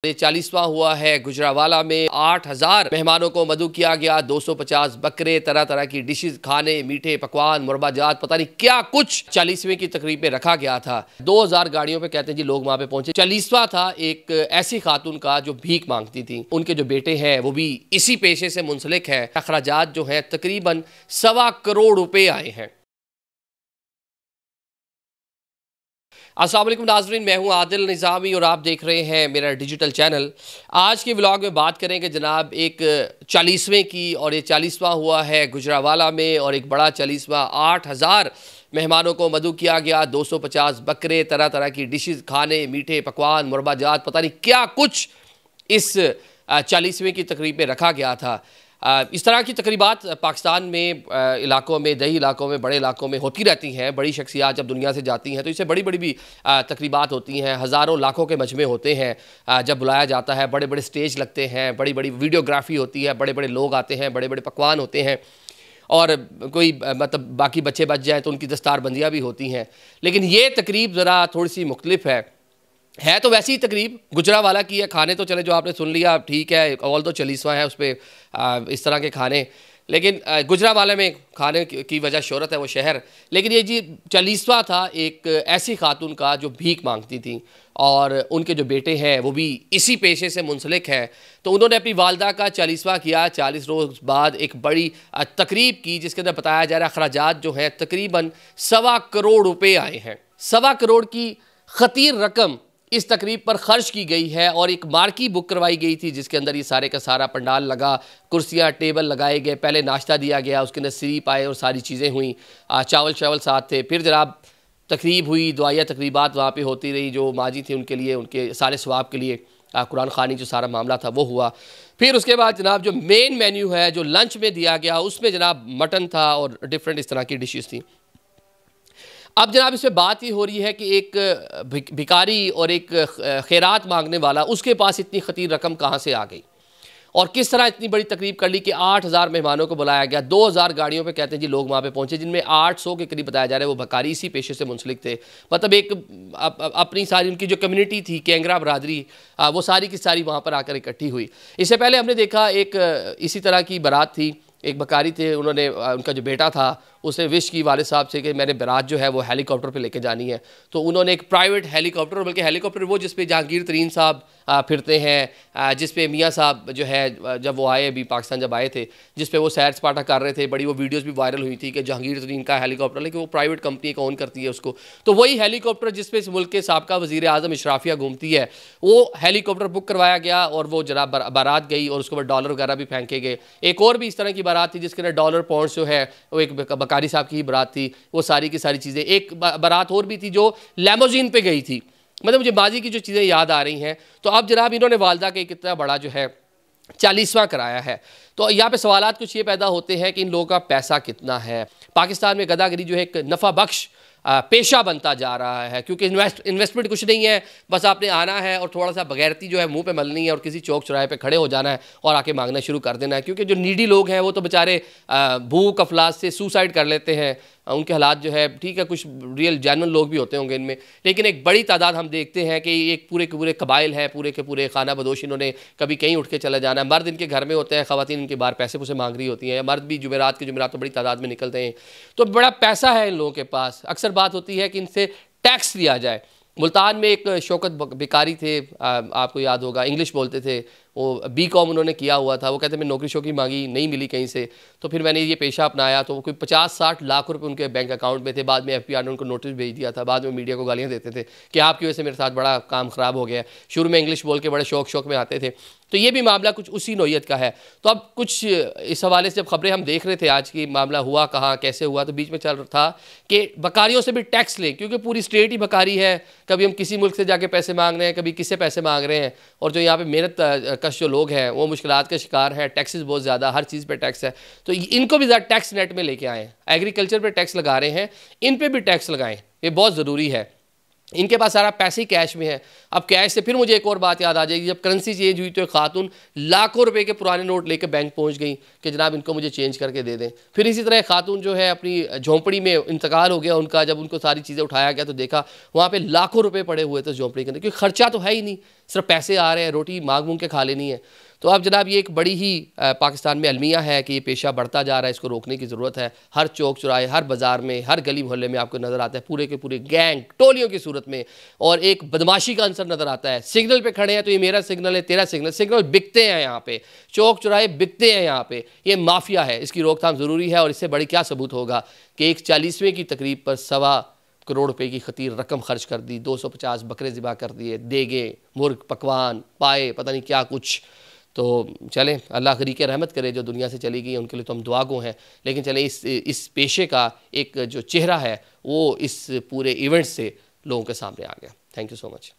ये 40वां हुआ है। गुजरावाला में 8000 मेहमानों को मधु किया गया। 250 बकरे, तरह तरह की डिशेस, खाने, मीठे पकवान, मुरब्बा जात, पता नहीं क्या कुछ 40वें की तकरीब में रखा गया था। 2000 गाड़ियों पे कहते हैं जी लोग वहां पे पहुंचे। 40वां था एक ऐसी खातून का जो भीख मांगती थी। उनके जो बेटे हैं वो भी इसी पेशे से मुंसलिक है। अखराजात जो है तकरीबन 1.25 करोड़ रुपए आए हैं। अस्सलाम वालेकुम नाज़रीन, मैं हूं आदिल निज़ामी और आप देख रहे हैं मेरा डिजिटल चैनल। आज के व्लॉग में बात करेंगे जनाब एक 40वें की, और ये 40वां हुआ है गुजरावाला में, और एक बड़ा 40वां 8000 मेहमानों को मधु किया गया। 250 बकरे, तरह तरह की डिशेस, खाने, मीठे पकवान, मुरब्बा जात, पता नहीं क्या कुछ इस 40वें की तकरीब में रखा गया था। इस तरह की तकरीबात पाकिस्तान में इलाकों में, दही इलाकों में, बड़े इलाकों में होती रहती हैं। बड़ी शख्सियात जब दुनिया से जाती हैं तो इससे बड़ी बड़ी भी तकरीबात होती हैं। हज़ारों लाखों के मजमे होते हैं जब बुलाया जाता है। बड़े बड़े स्टेज लगते हैं, बड़ी बड़ी वीडियोग्राफी होती है, बड़े बड़े लोग आते हैं, बड़े बड़े पकवान होते हैं, और कोई मतलब बाकी बच्चे बच जाएँ तो उनकी दस्तारबंदियाँ भी होती हैं। लेकिन ये तकरीब ज़रा थोड़ी सी मुख्तलिफ है तो वैसी तकरीब गुजरावाला की है। खाने तो चले जो आपने सुन लिया, ठीक है, ऑल तो 40वां है, उस पर इस तरह के खाने, लेकिन गुजरावाला में खाने की वजह शोहरत है वो शहर। लेकिन ये जी 40वां था एक ऐसी खातून का जो भीख मांगती थी, और उनके जो बेटे हैं वो भी इसी पेशे से मुंसलिक है। तो उन्होंने अपनी वालदा का 40वां किया। 40 रोज़ बाद एक बड़ी तकरीब की जिसके अंदर बताया जा रहा है अखराजात जो हैं तकरीबन 1.25 करोड़ रुपये आए हैं। 1.25 करोड़ की ख़तीर रकम इस तकरीब पर खर्च की गई है, और एक मार्की बुक करवाई गई थी जिसके अंदर ये सारे का सारा पंडाल लगा, कुर्सियाँ टेबल लगाए गए, पहले नाश्ता दिया गया, उसके अंदर शरीफ आए और सारी चीज़ें हुई, चावल चावल साथ थे। फिर जनाब तकरीब हुई, दुआया तकरीबात वहाँ पे होती रही जो माजी थे उनके लिए, उनके सारे सवाब के लिए कुरान खानी जो सारा मामला था वो हुआ। फिर उसके बाद जनाब जो मेन मेन्यू है जो लंच में दिया गया उसमें जनाब मटन था और डिफरेंट इस तरह की डिशेज़ थी। अब जनाब इसमें बात ये हो रही है कि एक भिखारी और एक खैरात मांगने वाला, उसके पास इतनी ख़तीर रकम कहाँ से आ गई और किस तरह इतनी बड़ी तकरीब कर ली कि 8000 मेहमानों को बुलाया गया। 2000 गाड़ियों पे कहते हैं जी लोग वहाँ पे पहुँचे, जिनमें 800 के करीब बताया जा रहा है वो भिखारी इसी पेशे से मुंसलिक थे। मतलब एक अपनी सारी उनकी जो कम्युनिटी थी, कैंगरा बरादरी, वो सारी की सारी वहाँ पर आकर इकट्ठी हुई। इससे पहले हमने देखा एक इसी तरह की बारात थी, एक बकारी थे, उन्होंने उनका जो बेटा था उसने विश की वालिद साहब से कि मैंने बारात जो है वो हेलीकॉप्टर पे लेके जानी है। तो उन्होंने एक प्राइवेट हेलीकॉप्टर, बल्कि हेलीकॉप्टर वो जिस पे जहांगीर तरीन साहब फिरते हैं, जिस पे मियाँ साहब जो है जब वो आए अभी पाकिस्तान जब आए थे, जिस पे वो सैर सपाटा कर रहे थे, बड़ी वो वीडियोज़ भी वायरल हुई थी कि जहांगीर तरीन का हेलीकॉप्टर, लेकिन वो प्राइवेट कंपनी का ओन करती है उसको। तो वही हेलीकॉप्टर जिस पे इस मुल्क के साबका वज़ीर आज़म इशराफिया घूमती है, वो हेलीकॉप्टर बुक करवाया गया और वो जनाब बारात गई और उसके बाद डॉलर वगैरह भी फेंके गए। एक और भी इस तरह की बारात थी जिसके अंदर डॉलर पाउंड जो है वो एक बकारी साहब की ही बारात थी, वो सारी की सारी चीज़ें। एक बारात और भी थी जो लैमोजीन पे गई थी। मतलब मुझे माजी की जो चीज़ें याद आ रही हैं। तो अब जनाब इन्होंने वालदा के कितना बड़ा जो है 40वां कराया है। तो यहाँ पे सवालात कुछ ये पैदा होते हैं कि इन लोगों का पैसा कितना है। पाकिस्तान में गदागरी जो है एक नफ़ा बख्श पेशा बनता जा रहा है, क्योंकि इन्वेस्टमेंट कुछ नहीं है, बस आपने आना है और थोड़ा सा बगैरती जो है मुंह पे मलनी है और किसी चौक चौराहे पे खड़े हो जाना है और आके मांगना शुरू कर देना है। क्योंकि जो नीडी लोग हैं वो तो बेचारे भूख अफलास से सुसाइड कर लेते हैं, उनके हालात जो है ठीक है, कुछ रियल जेन्युइन लोग भी होते होंगे इनमें, लेकिन एक बड़ी तादाद हम देखते हैं कि एक पूरे के पूरे कबाइल हैं, पूरे के पूरे खाना बदोश, इन्होंने कभी कहीं उठ के चला जाना है। मर्द इनके घर में होते हैं, ख़वातीन इनके बाहर पैसे पुसे मांग रही होती हैं, मर्द भी जुमेरात के जुमेरात तो बड़ी तादाद में निकलते हैं। तो बड़ा पैसा है इन लोगों के पास। अक्सर बात होती है कि इनसे टैक्स लिया जाए। मुल्तान में एक शौकत भिखारी थे, आपको याद होगा, इंग्लिश बोलते थे, वो BCom उन्होंने किया हुआ था। वो कहते मैं नौकरी शौकरी मांगी, नहीं मिली कहीं से, तो फिर मैंने ये पेशा अपनाया। तो कोई 50-60 लाख रुपए उनके बैंक अकाउंट में थे। बाद में FBI ने उनको नोटिस भेज दिया था। बाद में मीडिया को गालियाँ देते थे कि आपकी वजह से मेरे साथ बड़ा काम ख़राब हो गया। शुरू में इंग्लिश बोल के बड़े शौक में आते थे। तो ये भी मामला कुछ उसी नौयत का है। तो अब कुछ इस हवाले से जब खबरें हम देख रहे थे आज की, मामला हुआ कहाँ कैसे हुआ, तो बीच में चल रहा था कि बकारियों से भी टैक्स लें, क्योंकि पूरी स्टेट ही बकारी है। कभी हम किसी मुल्क से जाके पैसे मांग रहे हैं, कभी किससे पैसे मांग रहे हैं, और जो यहाँ पे मेहनत कश जो लोग हैं वो मुश्किलात के शिकार हैं। टैक्सेस बहुत ज़्यादा, हर चीज़ पे टैक्स है। तो इनको भी ज़्यादा टैक्स नेट में लेके आएँ। एग्रीकल्चर पे टैक्स लगा रहे हैं, इन पे भी टैक्स लगाएं, ये बहुत ज़रूरी है। इनके पास सारा पैसे ही कैश में है। अब कैश से फिर मुझे एक और बात याद आ जाएगी, जब करेंसी चेंज हुई तो एक खातून लाखों रुपए के पुराने नोट लेकर बैंक पहुंच गई कि जनाब इनको मुझे चेंज करके दे दें। फिर इसी तरह खातून जो है अपनी झोंपड़ी में इंतकाल हो गया उनका, जब उनको सारी चीज़ें उठाया गया तो देखा वहाँ पर लाखों रुपये पड़े हुए थे झोंपड़ी के अंदर, क्योंकि खर्चा तो है ही नहीं, सिर्फ पैसे आ रहे हैं, रोटी मांग मूंग के खा लेनी है। तो अब जनाब ये एक बड़ी ही पाकिस्तान में अलमिया है कि ये पेशा बढ़ता जा रहा है, इसको रोकने की ज़रूरत है। हर चौक चौराहे, हर बाज़ार में, हर गली मोहल्ले में आपको नज़र आता है पूरे के पूरे गैंग टोलियों की सूरत में, और एक बदमाशी का अंसर नज़र आता है। सिग्नल पे खड़े हैं तो ये मेरा सिग्नल है, तेरा सिग्नल, सिग्नल बिकते हैं यहाँ पे, चौक चौराहे बिकते हैं यहाँ पे। ये माफिया है, इसकी रोकथाम ज़रूरी है। और इससे बड़ी क्या सबूत होगा कि एक 40वें की तकरीब पर 1.25 करोड़ रुपए की खतीर रकम खर्च कर दी, 250 बकरे ज़िबा कर दिए, देगे, मुर्ग, पकवान, पाए, पता नहीं क्या कुछ। तो चलें, अल्लाह गरीक़ रहमत करे जो दुनिया से चली गई, उनके लिए तो हम दुआ गो हैं। लेकिन चलें, इस पेशे का एक जो चेहरा है वो इस पूरे इवेंट से लोगों के सामने आ गया। Thank you so much.